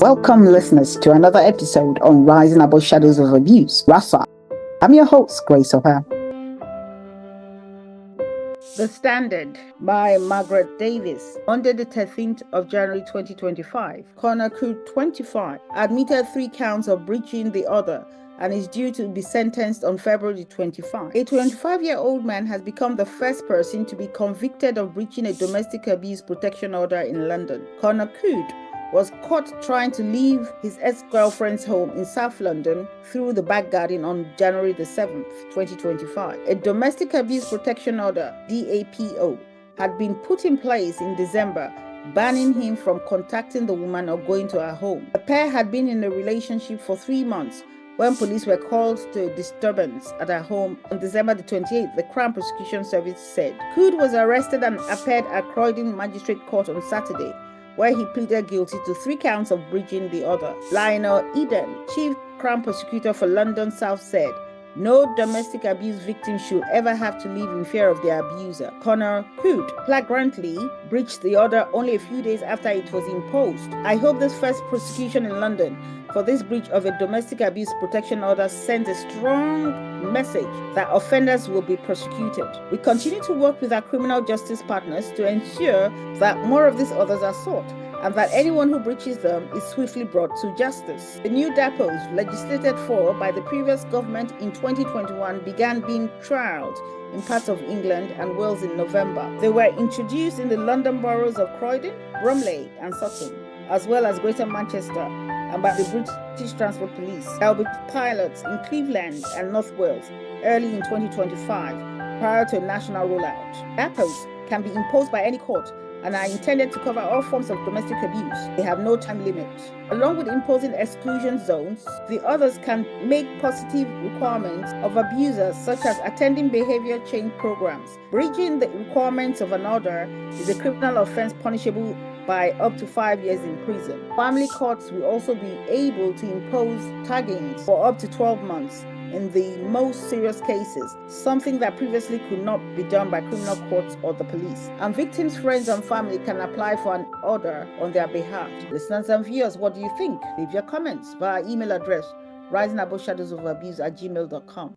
Welcome, listeners, to another episode on Rising Above Shadows of Abuse, rasa. I'm your host, Graceovba. The Standard by Margaret Davis. Monday the 13th of January 2025, Connor Cood, 25, admitted 3 counts of breaching the order and is due to be sentenced on February 25. A 25-year-old man has become the first person to be convicted of breaching a domestic abuse protection order in London. Connor Cood was caught trying to leave his ex-girlfriend's home in South London through the back garden on January the 7th, 2025. A domestic abuse protection order, DAPO, had been put in place in December, banning him from contacting the woman or going to her home. The pair had been in a relationship for 3 months when police were called to a disturbance at her home on December the 28th, the Crown Prosecution Service said. Cood was arrested and appeared at Croydon Magistrate Court on Saturday, where he pleaded guilty to 3 counts of breaching the order. Lionel Eden, Chief Crown Prosecutor for London South, said, "No domestic abuse victim should ever have to live in fear of their abuser." Connor Cood flagrantly breached the order only a few days after it was imposed. "I hope this first prosecution in London for this breach of a domestic abuse protection order sends a strong message that offenders will be prosecuted. We continue to work with our criminal justice partners to ensure that more of these orders are sought and that anyone who breaches them is swiftly brought to justice." The new DAPOs, legislated for by the previous government in 2021, began being trialled in parts of England and Wales in November. They were introduced in the London boroughs of Croydon, Bromley and Sutton, as well as Greater Manchester, and by the British Transport Police. There will be pilots in Cleveland and North Wales early in 2025, prior to a national rollout. DAPOs can be imposed by any court and are intended to cover all forms of domestic abuse. They have no time limit. Along with imposing exclusion zones, the others can make positive requirements of abusers, such as attending behavior change programs. Breaching the requirements of an order is a criminal offense punishable by up to 5 years in prison. Family courts will also be able to impose taggings for up to 12 months in the most serious cases, something that previously could not be done by criminal courts or the police. And victims' friends and family can apply for an order on their behalf. Listeners and viewers, what do you think? Leave your comments via email address risingaboveshadowsofabuse@gmail.com.